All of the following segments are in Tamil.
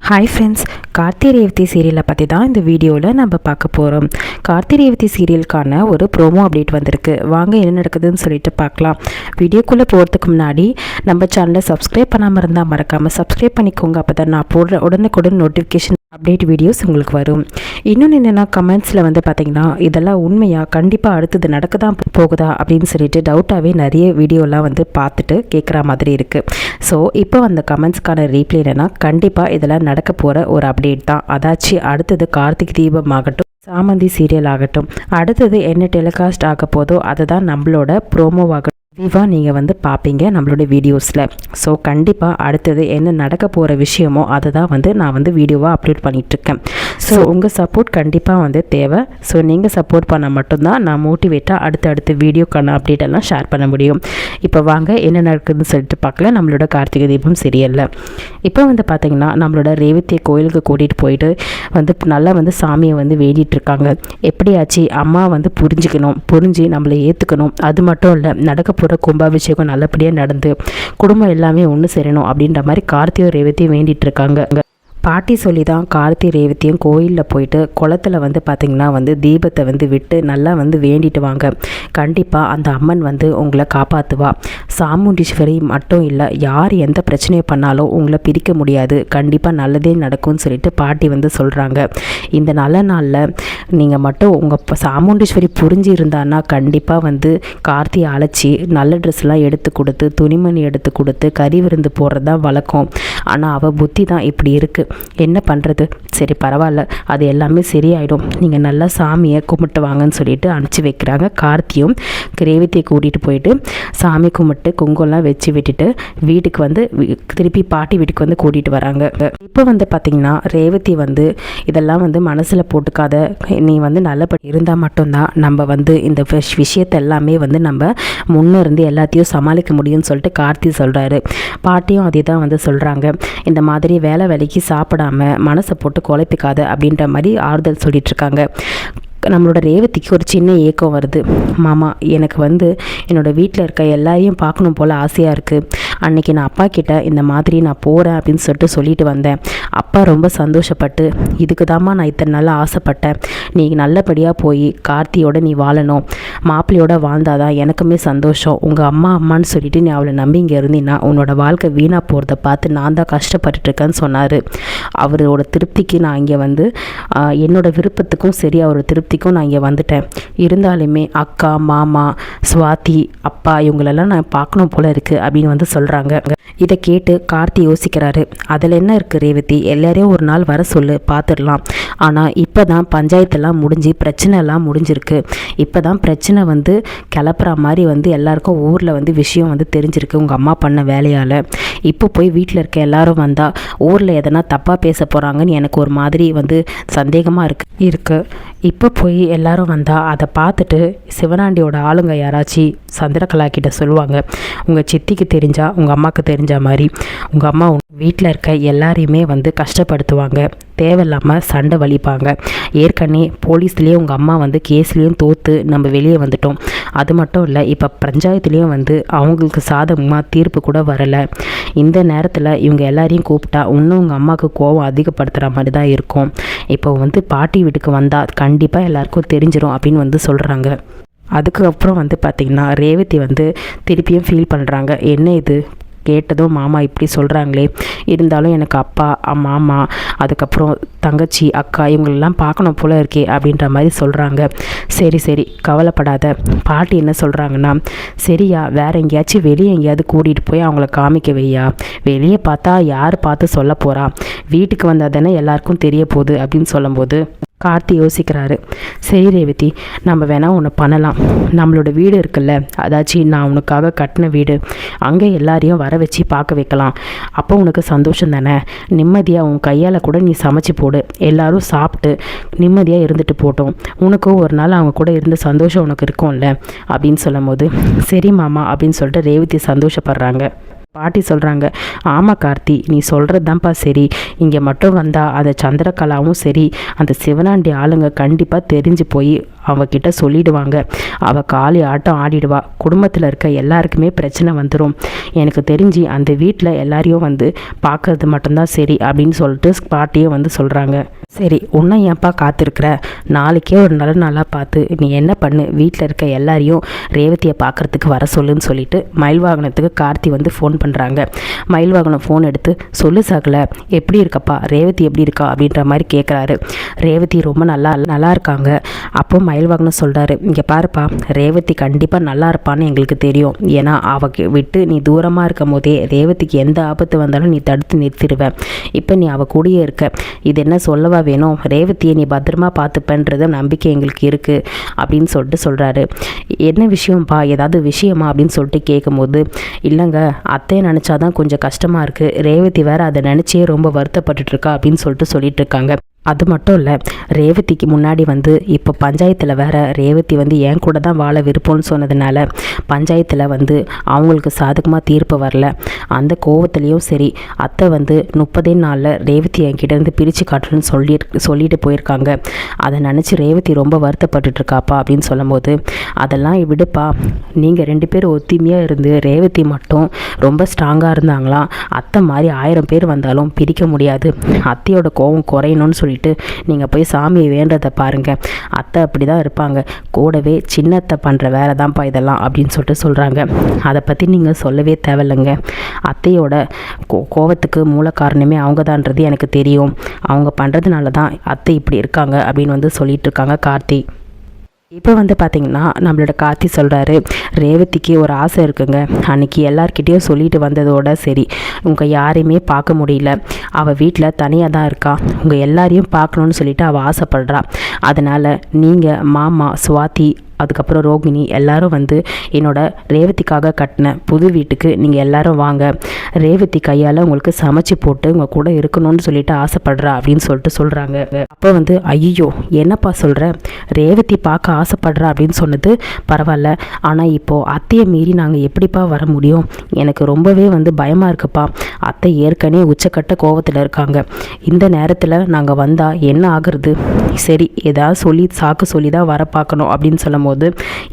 ஹாய் ஃப்ரெண்ட்ஸ், கார்த்தி ரேவதி சீரியலை பற்றி தான் இந்த வீடியோவில் நம்ம பார்க்க போகிறோம். கார்த்தி ரேவதி சீரியலுக்கான ஒரு ப்ரோமோ அப்டேட் வந்திருக்கு. வாங்க என்ன நடக்குதுன்னு சொல்லிட்டு பார்க்கலாம். வீடியோக்குள்ளே போகிறதுக்கு முன்னாடி நம்ம சேனலை சப்ஸ்கிரைப் பண்ணாமல் இருந்தால் மறக்காமல் சப்ஸ்கிரைப் பண்ணிக்கோங்க. அப்போ தான் நான் போடுற உடனுக்குடன் நோட்டிஃபிகேஷன் அப்டேட் வீடியோஸ் உங்களுக்கு வரும். இன்னொன்று என்னென்னா, கமெண்ட்ஸில் பார்த்தீங்கன்னா இதெல்லாம் உண்மையாக கண்டிப்பாக அடுத்தது நடக்க தான் போகுதா அப்படின்னு சொல்லிட்டு டவுட்டாகவே நிறைய வீடியோலாம் பார்த்துட்டு கேட்குற மாதிரி இருக்குது. ஸோ இப்போ அந்த கமெண்ட்ஸ்க்கான ரீப்ளை என்னென்னா, கண்டிப்பாக இதெல்லாம் நடக்க போகிற ஒரு அப்டேட் தான். அதாச்சும் அடுத்தது கார்த்திக் தீபம் ஆகட்டும், சாமந்தி சீரியல் ஆகட்டும், அடுத்தது என்ன டெலிகாஸ்ட் ஆக போதோ அதை தான் நம்மளோட ப்ரோமோவாகட்டும் விவாக நீங்கள் பார்ப்பீங்க நம்மளோட வீடியோஸில். ஸோ கண்டிப்பாக அடுத்தது என்ன நடக்க போகிற விஷயமோ அதை தான் நான் வீடியோவாக அப்லோட் பண்ணிகிட்ருக்கேன். ஸோ உங்கள் சப்போர்ட் கண்டிப்பாக தேவை. ஸோ நீங்கள் சப்போர்ட் பண்ணால் மட்டும்தான் நான் மோட்டிவேட்டாக அடுத்தடுத்த வீடியோக்கான அப்டேட்டெல்லாம் ஷேர் பண்ண முடியும். இப்போ வாங்க என்ன நடக்குதுன்னு சொல்லிட்டு பார்க்கல. நம்மளோட கார்த்திகை தீபம் சீரியலில் இப்போ பார்த்தீங்கன்னா நம்மளோட ரேவதியை கோயிலுக்கு கூட்டிகிட்டு போயிட்டு நல்லா சாமியை வேண்டிகிட்ருக்காங்க. எப்படியாச்சு அம்மா புரிஞ்சு நம்மளை ஏற்றுக்கணும். அது மட்டும் இல்லை, நடக்க கும்பாபிஷேகம் நல்லபடியாக நடந்து குடும்பம் எல்லாமே ஒன்று சேரணும் அப்படின்ற மாதிரி கார்த்தியும் ரேவதியும் வேண்டிட்டு இருக்காங்க. பாட்டி சொல்லி தான் கார்த்தி ரேவதியும் கோயிலில் போயிட்டு குளத்தில் பார்த்திங்கன்னா தீபத்தை விட்டு நல்லா வேண்டிட்டு வாங்க. கண்டிப்பாக அந்த அம்மன் உங்களை காப்பாற்றுவா. சாமுண்டீஸ்வரி மட்டும் இல்லை, யார் எந்த பிரச்சனையை பண்ணாலும் உங்களை பிரிக்க முடியாது. கண்டிப்பாக நல்லதே நடக்கும்னு சொல்லிட்டு பாட்டி சொல்கிறாங்க. இந்த நல்ல நாளில் நீங்கள் மட்டும் உங்கள் சாமுண்டீஸ்வரி புரிஞ்சு இருந்தான்னா கண்டிப்பாக கார்த்தியை அழைச்சி நல்ல ட்ரெஸ்லாம் எடுத்து கொடுத்து, துணிமணி எடுத்து கொடுத்து, கறி விருந்து போடுறது தான் வழக்கம். ஆனால் அவள் புத்தி தான் இப்படி இருக்குது. என்ன பண்ணுறது? சரி பரவாயில்ல, அது எல்லாமே சரியாயிடும், நீங்கள் நல்லா சாமியை கும்பிட்டு வாங்கன்னு சொல்லிட்டு அனுப்பிச்சி வைக்கிறாங்க. கார்த்தியும் ரேவதியை கூட்டிகிட்டு போயிட்டு சாமி கும்பிட்டு குங்குமம்லாம் வச்சு விட்டுட்டு வீட்டுக்கு திருப்பி பாட்டி வீட்டுக்கு கூட்டிகிட்டு வராங்க. இப்போ பார்த்திங்கன்னா ரேவதி இதெல்லாம் மனசில் போட்டுக்காத, நீ நல்லபடி இருந்தால் மட்டும்தான் நம்ம இந்த விஷயத்தை எல்லாமே நம்ம முன்னே இருந்து எல்லாத்தையும் சமாளிக்க முடியும்னு சொல்லிட்டு கார்த்தி சொல்கிறாரு. பாட்டியும் அதே தான் சொல்கிறாங்க. இந்த மாதிரி வேலைக்கு சாப்பிடாம மனசை போட்டு குழப்பிக்காத அப்படின்ற மாதிரி ஆறுதல் சொல்லிகிட்ருக்காங்க. நம்மளோட ரேவதிக்கு ஒரு சின்ன ஏக்கம் வருது. மாமா, எனக்கு என்னோடய வீட்டில் இருக்க எல்லாரையும் பார்க்கணும் போல் ஆசையாக இருக்குது. அன்றைக்கி நான் அப்பா கிட்ட இந்த மாதிரி நான் போகிறேன் அப்படின்னு சொல்லிட்டு வந்தேன். அப்பா ரொம்ப சந்தோஷப்பட்டு, இதுக்கு தாம்மா நான் இத்தனை நாளாக ஆசைப்பட்டேன், நீ நல்லபடியாக போய் கார்த்தியோட நீ வாழணும், மாப்பிள்ளையோட வாழ்ந்தாதான் எனக்குமே சந்தோஷம். உங்கள் அம்மான்னு சொல்லிட்டு நீ அவளை நம்பி இங்கே இருந்தீங்கன்னா உன்னோட வாழ்க்கை வீணாக போகிறத பார்த்து நான் தான் கஷ்டப்பட்டுருக்கேன்னு சொன்னார். அவரோட திருப்திக்கு நான் இங்கே என்னோடய விருப்பத்துக்கும் சரி அவரோட திருப்திக்கும் நான் இங்கே வந்துட்டேன். இருந்தாலுமே அக்கா, மாமா, சுவாதி, அப்பா இவங்களெல்லாம் நான் பார்க்கணும் போல இருக்குது அப்படின்னு சொல்கிறாங்க. இதை கேட்டு கார்த்தி யோசிக்கிறாரு. அதில் என்ன இருக்குது ரேவதி, எல்லாரையும் ஒரு நாள் வர சொல்லு, பார்த்துடலாம். ஆனால் இப்போ தான் பஞ்சாயத்தெல்லாம் முடிஞ்சு பிரச்சனை எல்லாம் முடிஞ்சிருக்கு. இப்போ தான் பிரச்சனை கிளப்புற மாதிரி எல்லாருக்கும் ஊரில் விஷயம் தெரிஞ்சிருக்கு உங்கள் அம்மா பண்ண வேலையால். இப்போ போய் வீட்டில் இருக்க எல்லாரும் வந்தால் ஊரில் எதனா தப்பாக பேச போகிறாங்கன்னு எனக்கு ஒரு மாதிரி சந்தேகமாக இருக்குது. இப்போ போய் எல்லாரும் வந்தால் அதை பார்த்துட்டு சிவனாண்டியோட ஆளுங்க யாராச்சும் சந்திரகலா கிட்ட சொல்லுவாங்க, உங்கள் சித்திக்கு தெரிஞ்சா உங்கள் அம்மாவுக்கு தெரிஞ்ச மாதிரி உங்கள் அம்மா வீட்டில் இருக்க எல்லாரையுமே கஷ்டப்படுத்துவாங்க, தேவையில்லாமல் சண்டை வலிப்பாங்க. ஏற்கனவே போலீஸ்லேயே உங்கள் அம்மா கேஸ்லேயும் தோற்று நம்ம வெளியே வந்துட்டோம். அது மட்டும் இல்லை, இப்போ பஞ்சாயத்துலேயும் அவங்களுக்கு சாதகமாக தீர்ப்பு கூட வரலை. இந்த நேரத்தில் இவங்க எல்லாரையும் கூப்பிட்டா இன்னும் உங்கள் அம்மாவுக்கு கோபம் அதிகப்படுத்துகிற மாதிரி தான் இருக்கும். இப்போ பாட்டி வீட்டுக்கு வந்தால் கண்டிப்பாக எல்லாருக்கும் தெரிஞ்சிடும் அப்படின்னு சொல்கிறாங்க. அதுக்கப்புறம் பார்த்திங்கன்னா ரேவதி திருப்பியும் ஃபீல் பண்ணுறாங்க. என்ன இது, கேட்டதும் மாமா இப்படி சொல்கிறாங்களே, இருந்தாலும் எனக்கு அப்பா, மாமா, அதுக்கப்புறம் தங்கச்சி, அக்கா இவங்களெல்லாம் பார்க்கணும் போல இருக்கே அப்படின்ற மாதிரி சொல்கிறாங்க. சரி கவலைப்படாத. பாட்டி என்ன சொல்கிறாங்கன்னா, சரியா வேறு எங்கேயாச்சும் வெளியே எங்கேயாவது கூட்டிகிட்டு போய் அவங்கள காமிக்க வையா, வெளியே பார்த்தா யார் பார்த்து சொல்ல போகிறா, வீட்டுக்கு வந்தால் தானே எல்லாருக்கும் தெரிய போகுது அப்படின்னு சொல்லும்போது கார்த்தி யோசிக்கிறாரு. சரி ரேவதி, நம்ம வேணால் ஒன்று பண்ணலாம். நம்மளோட வீடு இருக்குல்ல, அதாச்சும் நான் உனக்காக கட்டின வீடு, அங்கே எல்லாரையும் வர வச்சு பார்க்க வைக்கலாம். அப்போ உனக்கு சந்தோஷம் தானே, நிம்மதியாக உன் கையால் கூட நீ சமைச்சு போடு, எல்லோரும் சாப்பிட்டு நிம்மதியாக இருந்துட்டு போட்டோம், உனக்கும் ஒரு நாள் அவங்க கூட இருந்த சந்தோஷம் உனக்கு இருக்கும்ல அப்படின்னு சொல்லும் போது சரி மாமா அப்படின்னு சொல்லிட்டு ரேவதி சந்தோஷப்படுறாங்க. பாட்டி சொல்கிறாங்க, ஆமாம் கார்த்தி, நீ சொல்கிறது தான்ப்பா சரி. இங்கே மட்டும் வந்தால் அந்த சந்திரகலாவும் சரி அந்த சிவனாண்டி ஆளுங்க கண்டிப்பாக தெரிஞ்சு போய் அவகிட்ட சொல்லிடுவாங்க. அவள் காளி ஆட்டம் ஆடிடுவா. குடும்பத்தில் இருக்க எல்லாருக்குமே பிரச்சனை வந்துடும். எனக்கு தெரிஞ்சு அந்த வீட்டில் எல்லாரையும் வந்து பார்க்கறது மட்டும்தான் சரி அப்படின்னு சொல்லிட்டு பாட்டியும் வந்து சொல்கிறாங்க. சரி, உன்னை ஏன்ப்பா காத்திருக்கிற? நாளைக்கே ஒரு நல்ல நாளாக பார்த்து நீ என்ன பண்ணு, வீட்டில் இருக்க எல்லாரையும் ரேவதியை பார்க்குறதுக்கு வர சொல்லுன்னு சொல்லிட்டு மயில் வாகனத்துக்கு கார்த்தி வந்து ஃபோன் பண்ணுறாங்க. மயில் வாகனம் ஃபோன் எடுத்து, சொல்லு சகல, எப்படி இருக்கப்பா, ரேவதி எப்படி இருக்கா அப்படின்ற மாதிரி கேட்குறாரு. ரேவதி ரொம்ப நல்லா இருக்காங்க. அப்போ மயில் வாகனம் சொல்கிறாரு, இங்கே பாருப்பா, ரேவதி கண்டிப்பாக நல்லா இருப்பான்னு எங்களுக்கு தெரியும். ஏன்னா அவ விட்டு நீ தூரமாக இருக்கும் போதே ரேவதிக்கு எந்த ஆபத்து வந்தாலும் நீ தடுத்து நிறுத்திடுவேன். இப்போ நீ அவள் கூடயே இருக்க, இது என்ன சொல்லவா வேணும்? ரேவதியை நீ பத்திரமா பார்த்துப்பேன்றது நம்பிக்கை எங்களுக்கு இருக்குது அப்படின்னு சொல்லிட்டு சொல்கிறாரு. என்ன விஷயம்ப்பா, ஏதாவது விஷயமா அப்படின்னு சொல்லிட்டு கேட்கும்போது, இல்லைங்க, அத்தையை நினச்சாதான் கொஞ்சம் கஷ்டமாக இருக்குது. ரேவதி வேறு அதை நினச்சே ரொம்ப வருத்தப்பட்டுருக்கா அப்படின்னு சொல்லிட்டு இருக்காங்க. அது மட்டும் இல்லை, ரேவதிக்கு முன்னாடி வந்து இப்போ பஞ்சாயத்தில் வேறு ரேவதி வந்து என் கூட தான் வாழ விருப்பம்னு சொன்னதுனால பஞ்சாயத்தில் வந்து அவங்களுக்கு சாதகமாக தீர்ப்பு வரல. அந்த கோவத்துலேயும் சரி, அத்தை வந்து 30 நாளில் ரேவதி என்கிட்டேருந்து பிரித்து காட்டுறேன்னு சொல்லிட்டு போயிருக்காங்க. அதை நினச்சி ரேவதி ரொம்ப வருத்தப்பட்டுருக்காப்பா அப்படின்னு சொல்லும்போது, அதெல்லாம் விடுப்பா, நீங்கள் 2 பேர் ஒத்துமையாக இருந்து ரேவதி மட்டும் ரொம்ப ஸ்ட்ராங்காக இருந்தாங்களாம். அத்தை மாதிரி 1000 பேர் வந்தாலும் பிரிக்க முடியாது. அத்தையோட கோவம் குறையணும்னு சொல்லிட்டு நீங்கள் போய் சாமியை வேண்டதை பாருங்கள். அத்தை அப்படி தான் இருப்பாங்க. கூடவே சின்னத்தை பண்ணுற வேலை தான்ப்பா இதெல்லாம் அப்படின்னு சொல்லிட்டு சொல்கிறாங்க. அதை பற்றி நீங்கள் சொல்லவே தேவையில்லைங்க. அத்தையோட கோவத்துக்கு மூல காரணமே அவங்க தான்றது எனக்கு தெரியும். அவங்க பண்ணுறதுனால தான் அத்தை இப்படி இருக்காங்க அப்படின்னு வந்து சொல்லிட்டு இருக்காங்க கார்த்தி. இப்போ வந்து பார்த்திங்கன்னா நம்மளோட கார்த்தி சொல்கிறாரு, ரேவதிக்கு ஒரு ஆசை இருக்குங்க. அன்றைக்கி எல்லார்கிட்டேயும் சொல்லிட்டு வந்ததோட சரி, உங்கள் யாரையுமே பார்க்க முடியல. அவள் வீட்டில் தனியாக தான் இருக்கா. உங்கள் எல்லாரையும் பார்க்கணுன்னு சொல்லிட்டு அவள் ஆசைப்படுறா. அதனால் நீங்கள் மாமா, சுவாதி, அதுக்கப்புறம் ரோகிணி எல்லாரும் வந்து என்னோட ரேவதிக்காக கட்டின புது வீட்டுக்கு நீங்கள் எல்லாரும் வாங்க. ரேவதி கையால் உங்களுக்கு சமைச்சு போட்டு உங்கள் கூட இருக்கணும்னு சொல்லிட்டு ஆசைப்படுறா அப்படின்னு சொல்லிட்டு சொல்கிறாங்க. அப்போ வந்து, ஐயோ என்னப்பா சொல்கிற, ரேவதி பார்க்க ஆசைப்படுறா அப்படின்னு சொன்னது பரவாயில்ல, ஆனால் இப்போது அத்தையை மீறி நாங்கள் எப்படிப்பா வர முடியும்? எனக்கு ரொம்பவே வந்து பயமாக இருக்குப்பா. அத்தை ஏற்கனவே உச்சக்கட்ட கோவத்தில் இருக்காங்க. இந்த நேரத்தில் நாங்கள் வந்தால் என்ன ஆகுறது? சரி, ஏதாவது சாக்கு சொல்லி தான் வர பார்க்கணும் அப்படின்னு சொல்லும் போது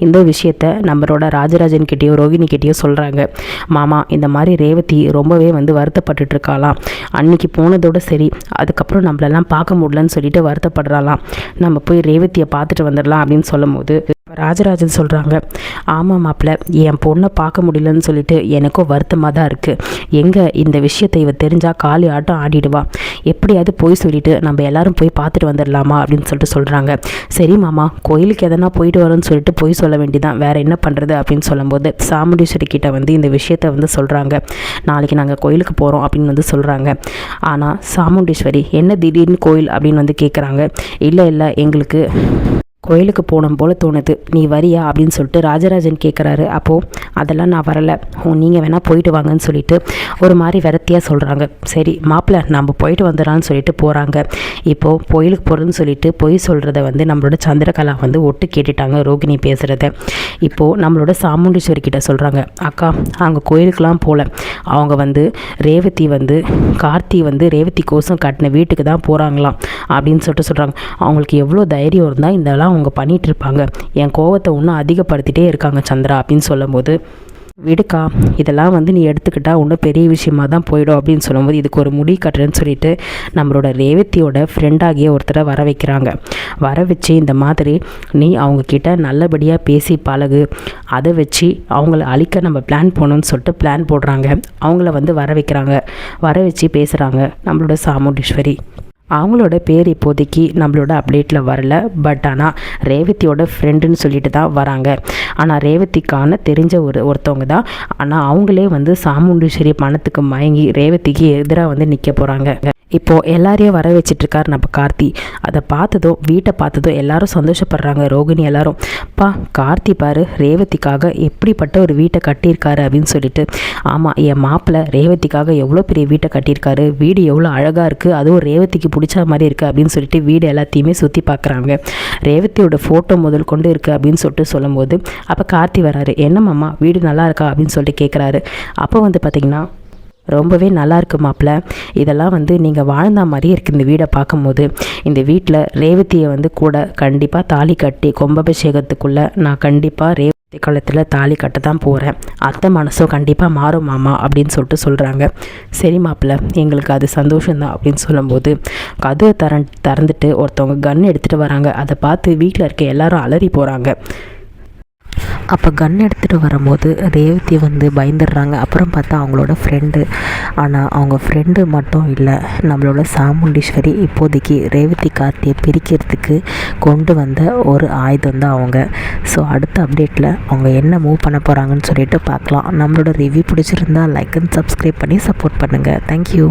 இந்த விஷயத்த நம்மளோட ராஜராஜன் கிட்டேயோ ரோகிணி கிட்டேயோ சொல்கிறாங்க. மாமா, இந்த மாதிரி ரேவதி ரொம்பவே வந்து வருத்தப்பட்டுட்டு இருக்காளாம். அன்னைக்கு போனதோட சரி, அதுக்கப்புறம் நம்மளெல்லாம் பார்க்க முடியலன்னு சொல்லிட்டு வருத்தப்படுறாளாம். நம்ம போய் ரேவதியை பார்த்துட்டு வந்துடலாம் அப்படின்னு சொல்லும் போது ராஜராஜன் சொல்கிறாங்க, ஆமாம் மாப்பிள்ள, என் பொண்ணை பார்க்க முடியலன்னு சொல்லிட்டு எனக்கும் வருத்தமாக தான் இருக்குது. எங்கே இந்த விஷயத்தை இவ தெரிஞ்சால் காளி ஆட்டம் ஆடிடுவா. எப்படியாவது போய் சொல்லிவிட்டு நம்ம எல்லாரும் போய் பார்த்துட்டு வந்துடலாமா அப்படின்னு சொல்லிட்டு சொல்கிறாங்க. சரி மாமா, கோயிலுக்கு எதனா போயிட்டு வரோன்னு சொல்லிட்டு போய் சொல்ல வேண்டியதான், வேறு என்ன பண்ணுறது அப்படின்னு சொல்லும்போது சாமுண்டீஸ்வரி கிட்ட வந்து இந்த விஷயத்தை வந்து சொல்கிறாங்க. நாளைக்கு நாங்கள் கோயிலுக்கு போகிறோம் அப்படின்னு வந்து சொல்கிறாங்க. ஆனால் சாமுண்டீஸ்வரி என்ன திடீர்னு கோயில் அப்படின்னு வந்து கேட்குறாங்க. இல்லை எங்களுக்கு கோயிலுக்கு போனோம் போல் தோணுது, நீ வரியா அப்படின்னு சொல்லிட்டு ராஜராஜன் கேட்குறாரு. அப்போது அதெல்லாம் நான் வரலை, நீங்கள் வேணால் போயிட்டு வாங்கன்னு சொல்லிட்டு ஒரு மாதிரி விரத்தியாக சொல்கிறாங்க. சரி மாப்பிள்ளை, நம்ம போயிட்டு வந்துடலான்னு சொல்லிட்டு போகிறாங்க. இப்போது கோயிலுக்கு போகிறதுன்னு சொல்லிட்டு பொய் சொல்கிறத வந்து நம்மளோட சந்திரகலா வந்து ஒட்டு கேட்டுட்டாங்க ரோகிணி பேசுகிறத. இப்போது நம்மளோட சாமுண்டீஸ்வரி கிட்ட சொல்கிறாங்க, அக்கா அவங்க கோயிலுக்கெலாம் போகல, அவங்க வந்து ரேவதி வந்து கார்த்தி வந்து ரேவதி கோசம் கட்டின வீட்டுக்கு தான் போகிறாங்களாம் அப்படின்னு சொல்லிட்டு சொல்கிறாங்க. அவங்களுக்கு எவ்வளோ தைரியம் இருந்தால் இதெல்லாம் அவங்க பண்ணிகிட்டு இருப்பாங்க. என் கோவத்தை இன்னும் அதிகப்படுத்திட்டே இருக்காங்க சந்திரா அப்படின்னு சொல்லும்போது, விடுக்கா, இதெல்லாம் வந்து நீ எடுத்துக்கிட்டால் இன்னும் பெரிய விஷயமாக தான் போயிடும் அப்படின்னு சொல்லும்போது, இதுக்கு ஒரு முடி கட்டுறேன்னு சொல்லிட்டு நம்மளோட ரேவதியோட ஃப்ரெண்டாகிய ஒருத்தரை வர வைக்கிறாங்க. வர வச்சு இந்த மாதிரி நீ அவங்கக்கிட்ட நல்லபடியாக பேசி பழகு, அதை வச்சு அவங்கள அழிக்க நம்ம பிளான் போகணுன்னு சொல்லிட்டு பிளான் போடுறாங்க. அவங்கள வந்து வர வைக்கிறாங்க. வர வச்சு பேசுகிறாங்க நம்மளோட சாமுண்டீஸ்வரி. அவங்களோட பேர் இப்போதைக்கு நம்மளோட அப்டேட்டில் வரல. பட் ஆனால் ரேவதியோட ஃப்ரெண்டுன்னு சொல்லிட்டு தான் வராங்க. ஆனால் ரேவதிக்கான தெரிஞ்ச ஒருத்தவங்க தான். ஆனால் அவங்களே வந்து சாமுண்டீஸ்வரி பணத்துக்கு மயங்கி ரேவதிக்கு எதிராக வந்து நிற்க போகிறாங்க. இப்போது எல்லாரையும் வர வச்சிட்ருக்கார் நம்ம கார்த்தி. அதை பார்த்ததும் வீட்டை பார்த்ததும் எல்லாரும் சந்தோஷப்படுறாங்க. ரோகிணி எல்லாரும், பா கார்த்தி பாரு ரேவதிக்காக எப்படிப்பட்ட ஒரு வீட்டை கட்டியிருக்காரு அப்படின்னு சொல்லிட்டு. ஆமாம், என் மாப்பிள்ளை ரேவதிக்காக எவ்வளோ பெரிய வீட்டை கட்டியிருக்காரு, வீடு எவ்வளோ அழகாக இருக்குது, அதுவும் ரேவதிக்கு பிடிச்ச மாதிரி இருக்குது அப்படின்னு சொல்லிட்டு வீடு எல்லாத்தையுமே சுற்றி பார்க்குறாங்க. ரேவதியோட ஃபோட்டோ முதல் கொண்டு இருக்குது அப்படின்னு சொல்லிட்டு சொல்லும்போது அப்போ கார்த்தி வராரு. என்னம்மாம்மா வீடு நல்லா இருக்கா அப்படின்னு சொல்லிட்டு கேட்குறாரு. அப்போ வந்து பார்த்திங்கன்னா ரொம்பவே நல்லா இருக்கு மாப்பிள்ள. இதெல்லாம் வந்து நீங்கள் வாழ்ந்த மாதிரியே இருக்குது இந்த வீடை பார்க்கும்போது. இந்த வீட்டில் ரேவதியை வந்து கூட கண்டிப்பாக தாலி கட்டி கும்பாபிஷேகத்துக்குள்ளே நான் கண்டிப்பாக ரேவதி காலத்தில் தாலி கட்ட தான் போகிறேன். அத்தை மனசும் கண்டிப்பாக மாறும் மாமா அப்படின்னு சொல்கிறாங்க. சரி மாப்பிள்ள, எங்களுக்கு அது சந்தோஷம்தான் அப்படின்னு சொல்லும்போது கதவை திறந்துட்டு ஒருத்தவங்க கன் எடுத்துகிட்டு வராங்க. அதை பார்த்து வீட்டில் இருக்க எல்லாரும் அலறி போகிறாங்க. அப்போ கன் எடுத்துகிட்டு வரும்போது ரேவதி வந்து பயந்துடுறாங்க. அப்புறம் பார்த்தா அவங்களோட ஃப்ரெண்டு. ஆனால் அவங்க ஃப்ரெண்டு மட்டும் இல்லை, நம்மளோட சாமுண்டீஸ்வரி இப்போதைக்கு ரேவதி கார்த்தியை பிரிக்கிறதுக்கு கொண்டு வந்த ஒரு ஆயுதம் தான் அவங்க. ஸோ அடுத்த அப்டேட்டில் அவங்க என்ன மூவ் பண்ண போகிறாங்கன்னு சொல்லிட்டு பார்க்கலாம். நம்மளோட ரிவ்யூ பிடிச்சிருந்தா லைக் அண்ட் சப்ஸ்கிரைப் பண்ணி சப்போர்ட் பண்ணுங்கள். தேங்க்யூ.